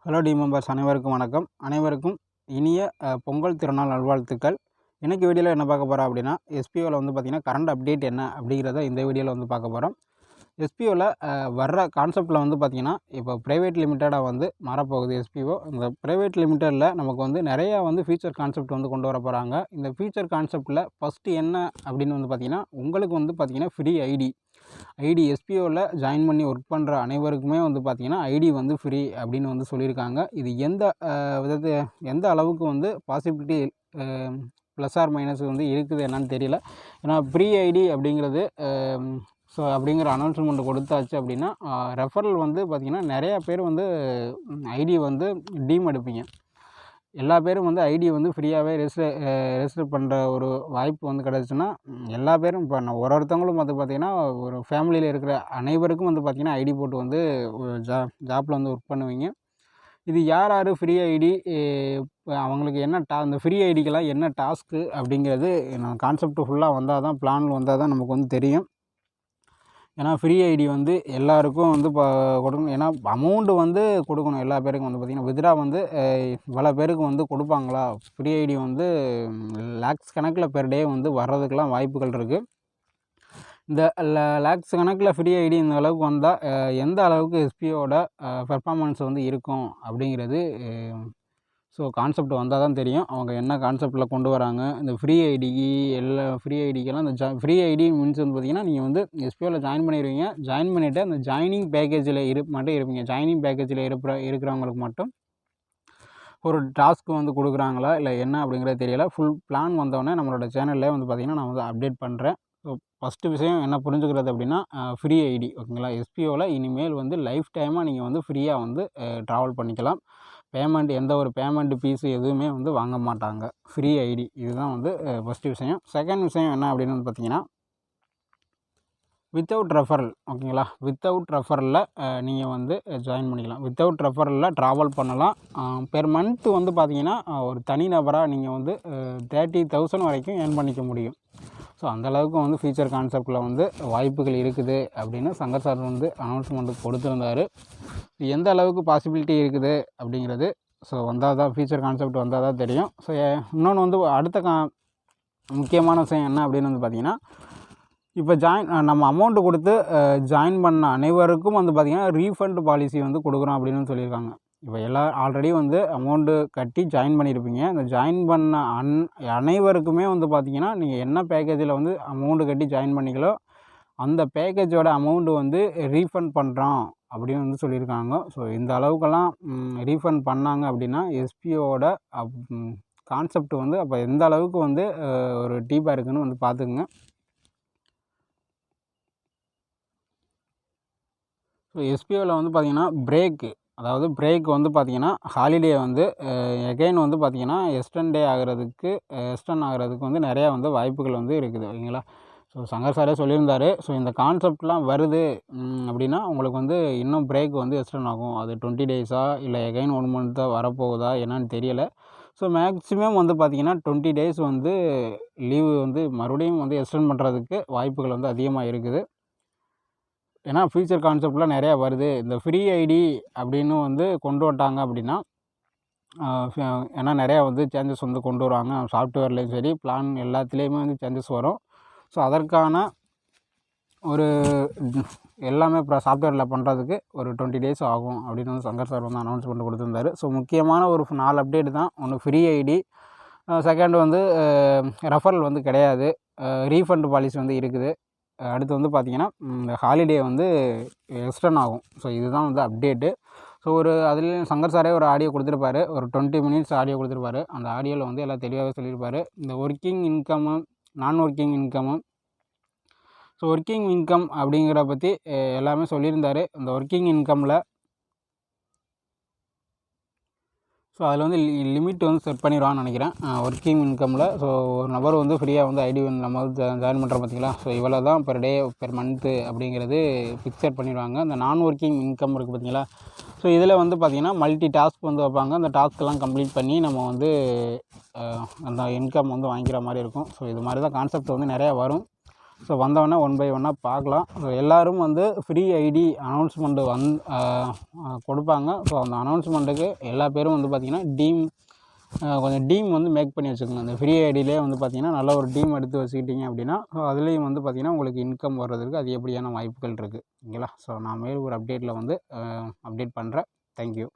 Hello team members அனைவருக்கும் வணக்கம். அனைவருக்கும் இனிய பொங்கல் திருநாள் நல்வாழ்த்துக்கள். இன்றைக்கி வீடியோவில் என்ன பார்க்க போகிறோம் அப்படின்னா, எஸ்பிஓவில் வந்து பார்த்திங்கன்னா கரண்ட் அப்டேட் என்ன அப்படிங்கிறத இந்த வீடியோவில் வந்து பார்க்க போகிறோம். எஸ்பிஓவில் வர்ற கான்செப்டில் வந்து பார்த்திங்கன்னா, இப்போ ப்ரைவேட் லிமிட்டடாக வந்து மாறப்போகுது எஸ்பிஓ. இந்த ப்ரைவேட் லிமிட்டடில் நமக்கு வந்து நிறையா வந்து ஃபீச்சர் கான்செப்ட் வந்து கொண்டு வர போகிறாங்க. இந்த ஃபீச்சர் கான்செப்டில் ஃபஸ்ட்டு என்ன அப்படின்னு வந்து பார்த்திங்கன்னா, உங்களுக்கு வந்து பார்த்திங்கன்னா ஃப்ரீ ஐடி எஸ்பிஓவில் ஜாயின் பண்ணி ஒர்க் பண்ணுற அனைவருக்குமே வந்து பார்த்திங்கன்னா ஐடி வந்து ஃப்ரீ அப்படின்னு வந்து சொல்லியிருக்காங்க. இது எந்த அளவுக்கு வந்து பாசிபிலிட்டி ப்ளஸ் ஆர் மைனஸ் வந்து இருக்குது என்னன்னு தெரியல. ஏன்னா ப்ரீ ஐடி அப்படிங்கிறது அப்படிங்கிற அனௌன்ஸ்மெண்ட் கொடுத்தாச்சு அப்படின்னா ரெஃபரல் வந்து பார்த்திங்கன்னா நிறையா பேர் வந்து ஐடி வந்து டீம் எடுப்பீங்க. எல்லா பேரும் வந்து ஐடி வந்து ஃப்ரீயாகவே ரெஜிஸ்டர் பண்ணுற ஒரு வாய்ப்பு வந்து கிடச்சுன்னா எல்லா பேரும் இப்போ ஒருத்தவங்களும் வந்து பார்த்திங்கன்னா ஒரு ஃபேமிலியில் இருக்கிற அனைவருக்கும் வந்து பார்த்திங்கன்னா ஐடி போட்டு வந்து ஜாப்பில் வந்து ஒர்க் பண்ணுவீங்க. இது யார் ஃப்ரீ ஐடி அவங்களுக்கு என்ன இந்த ஃப்ரீ ஐடிக்கெல்லாம் என்ன டாஸ்க்கு அப்படிங்கிறது கான்செப்ட் ஃபுல்லாக வந்தால் தான் பிளான் வந்தால் தான் நமக்கு வந்து தெரியும். ஏன்னா ஃப்ரீ ஐடி வந்து எல்லாருக்கும் வந்து கொடுக்கணும். ஏன்னா அமௌண்ட்டு வந்து கொடுக்கணும். எல்லா பேருக்கும் வந்து பார்த்திங்கன்னா வித்ட்ரா வந்து இவ்வளோ பேருக்கு வந்து கொடுப்பாங்களா? ஃப்ரீ ஐடி வந்து லேக்ஸ் கணக்கில் பெர் டே வந்து வர்றதுக்கெலாம் வாய்ப்புகள் இருக்குது. இந்த லேக்ஸ் கணக்கில் ஃப்ரீ ஐடி இந்த அளவுக்கு வந்தால் எந்த அளவுக்கு எஸ்பிஓட பெர்ஃபார்மன்ஸ் வந்து இருக்கும் அப்படிங்கிறது கான்செப்ட் வந்தால் தான் தெரியும். அவங்க என்ன கான்செப்டில் கொண்டு வராங்க. இந்த ஃப்ரீ ஐடிக்கெல்லாம் இந்த ஃப்ரீ ஐடி மீன்ஸ் வந்து பார்த்திங்கன்னா நீங்கள் வந்து எஸ்பிஓவில் ஜாயின் பண்ணிடுவீங்க. ஜாயின் பண்ணிவிட்டு அந்த ஜாயினிங் பேக்கேஜில் மட்டும் இருப்பீங்க. ஜாயினிங் பேக்கேஜில் இருக்கிறவங்களுக்கு மட்டும் ஒரு டாஸ்க் வந்து கொடுக்குறாங்களா இல்லை என்ன அப்படிங்கிறது தெரியல. ஃபுல் பிளான் வந்தோடனே நம்மளோட சேனல்லே வந்து பார்த்திங்கன்னா நான் வந்து அப்டேட் பண்ணுறேன். ஃபஸ்ட்டு விஷயம் என்ன புரிஞ்சுக்கிறது அப்படின்னா ஃப்ரீ ஐடி ஓகேங்களா. எஸ்பிஓவில் இனிமேல் வந்து லைஃப் டைமாக நீங்கள் வந்து ஃப்ரீயாக வந்து ட்ராவல் பண்ணிக்கலாம். எந்த ஒரு பேமெண்ட் ஃபீஸு எதுவுமே வந்து வாங்க மாட்டாங்க. ஃப்ரீ ஐடி இதுதான் வந்து ஃபஸ்ட்டு விஷயம். செகண்ட் விஷயம் என்ன அப்படின்னு வந்து பார்த்திங்கன்னா வித்தவுட் ரெஃபரல் ஓகேங்களா. வித்தவுட் ரெஃபரலில் நீங்கள் வந்து ஜாயின் பண்ணிக்கலாம். வித்தவுட் ரெஃபரலில் ட்ராவல் பண்ணலாம். பெர் மந்த்து வந்து பார்த்திங்கன்னா ஒரு தனிநபராக நீங்கள் வந்து 30,000 வரைக்கும் ஏர்ன் பண்ணிக்க முடியும். அந்தளவுக்கு வந்து ஃபியூச்சர் கான்செப்டில் வந்து வாய்ப்புகள் இருக்குது அப்படின்னு சங்கர் சார் வந்து அனௌன்ஸ்மெண்ட் கொடுத்துருந்தார். எந்த அளவுக்கு பாசிபிலிட்டி இருக்குது அப்படிங்கிறது வந்தால் தான் ஃபியூச்சர் கான்செப்ட் வந்தால் தான் தெரியும். இன்னொன்று வந்து அடுத்த முக்கியமான விஷயம் என்ன அப்படின்னு வந்து பார்த்திங்கன்னா, இப்போ நம்ம அமௌண்ட்டு கொடுத்து ஜாயின் பண்ண அனைவருக்கும் வந்து பார்த்திங்கன்னா ரீஃபண்ட் பாலிசி வந்து கொடுக்குறோம் அப்படின்னு சொல்லியிருக்காங்க. இப்போ ஆல்ரெடி வந்து அமௌண்ட்டு கட்டி ஜாயின் பண்ணியிருப்பீங்க. அந்த ஜாயின் பண்ண அனைவருக்குமே வந்து பார்த்திங்கன்னா நீங்கள் என்ன பேக்கேஜில் வந்து அமௌண்ட்டு கட்டி ஜாயின் பண்ணிங்களோ அந்த பேக்கேஜோட அமௌண்ட்டு வந்து ரீஃபண்ட் பண்ணுறோம் அப்படின்னு வந்து சொல்லியிருக்காங்க. இந்த அளவுக்கெல்லாம் ரீஃபண்ட் பண்ணாங்க அப்படின்னா எஸ்பிஓட கான்செப்ட் வந்து அப்போ எந்த அளவுக்கு வந்து ஒரு டீப்பாக இருக்குதுன்னு வந்து பார்த்துக்குங்க. எஸ்பிஓவில் வந்து பார்த்திங்கன்னா பிரேக் வந்து பார்த்திங்கன்னா ஹாலிடே வந்து எகைன் வந்து பார்த்திங்கன்னா எக்ஸ்டெண்ட் ஆகிறதுக்கு வந்து நிறையா வந்து வாய்ப்புகள் வந்து இருக்குது ஓகேங்களா. சங்கர் சாரே சொல்லியிருந்தார். இந்த கான்செப்ட்லாம் வருது அப்படின்னா உங்களுக்கு வந்து இன்னும் பிரேக் வந்து எக்ஸ்டெண்ட் ஆகும். அது 20 டேஸா இல்லை எகைன் 1 மந்த்தாக வரப்போகுதா என்னன்னு தெரியலை. மேக்ஸிமம் வந்து பார்த்திங்கன்னா 20 டேஸ் வந்து லீவு வந்து மறுபடியும் வந்து எக்ஸ்டெண்ட் பண்ணுறதுக்கு வாய்ப்புகள் வந்து அதிகமாக இருக்குது. ஏன்னா ஃபியூச்சர் கான்செப்ட்லாம் நிறையா வருது. இந்த ஃப்ரீ ஐடி அப்படின்னு வந்து கொண்டு வந்துட்டாங்க அப்படின்னா ஏன்னா நிறையா வந்து சேஞ்சஸ் வந்து கொண்டு வருவாங்க. சாஃப்ட்வேர்லேயும் சரி பிளான் எல்லாத்துலேயுமே வந்து சேஞ்சஸ் வரும். அதற்கான ஒரு எல்லாமே சாஃப்ட்வேரில் பண்ணுறதுக்கு ஒரு 20 டேஸ் ஆகும் அப்படின்னு வந்து சங்கர் சார் வந்து அனௌன்ஸ்மெண்ட் கொடுத்துருந்தாரு. முக்கியமான ஒரு 4 அப்டேட் தான். ஒன்று ஃப்ரீ ஐடி, செகண்ட் வந்து ரெஃபரல் வந்து கிடையாது, ரீஃபண்ட் பாலிசி வந்து இருக்குது. அடுத்து வந்து பார்த்திங்கன்னா இந்த ஹாலிடே வந்து எக்ஸ்டெண்ட் ஆகும். இதுதான் வந்து அப்டேட்டு. அதுலேயும் சங்கர் சாரே ஒரு ஆடியோ கொடுத்துருப்பாரு. ஒரு 20 மினிட்ஸ் ஆடியோ கொடுத்துருப்பாரு. அந்த ஆடியோவில் வந்து எல்லாம் தெளிவாகவே சொல்லியிருப்பார். இந்த ஒர்க்கிங் இன்கமும் நான் ஒர்க்கிங் இன்கமும் ஒர்க்கிங் இன்கம் அப்படிங்கிற பற்றி எல்லாமே சொல்லியிருந்தார். இந்த ஒர்க்கிங் இன்கமில் அதில் வந்து லிமிட் வந்து செட் பண்ணிடுவான்னு நினைக்கிறேன் ஒர்க்கிங் இன்கமில். ஒரு நபர் வந்து ஃப்ரீயாக வந்து ஐடி நம்ம வந்து ஜாயின் பண்ணுறோம் பார்த்திங்களா. இவ்வளோ தான் பெர் டே பெர் மந்த்து அப்படிங்கிறது ஃபிக்ஸட் பண்ணிடுவாங்க. இந்த நான் ஒர்க்கிங் இன்கம் இருக்குது பார்த்திங்களா. இதில் வந்து பார்த்திங்கன்னா மல்டி டாஸ்க் வந்து வைப்பாங்க. அந்த டாஸ்க்கெல்லாம் கம்ப்ளீட் பண்ணி நம்ம வந்து அந்த இன்கம் வந்து வாங்கிக்கிற மாதிரி இருக்கும். இது மாதிரி தான் கான்செப்ட் வந்து நிறையா வரும். ஸோ வந்தவொடனே ஒன் பை ஒன்னாக பார்க்கலாம். ஸோ எல்லோரும் வந்து ஃப்ரீ ஐடி அனௌன்ஸ்மெண்ட்டு கொடுப்பாங்க. ஸோ அந்த அனௌன்ஸ்மெண்ட்டுக்கு எல்லா பேரும் வந்து பார்த்திங்கன்னா கொஞ்சம் டீம் வந்து மேக் பண்ணி வச்சுக்கோங்க. அந்த ஃப்ரீ ஐடியிலே வந்து பார்த்திங்கன்னா நல்ல ஒரு டீம் எடுத்து வச்சுக்கிட்டிங்க அப்படின்னா ஸோ அதுலேயும் வந்து பார்த்திங்கன்னா உங்களுக்கு இன்கம் வர்றதுக்கு அதிகப்படியான வாய்ப்புகள் இருக்குது. ஓகேங்களா? ஸோ நான் மேலும் ஒரு அப்டேட்டில் வந்து அப்டேட் பண்ணுறேன். தேங்க்யூ.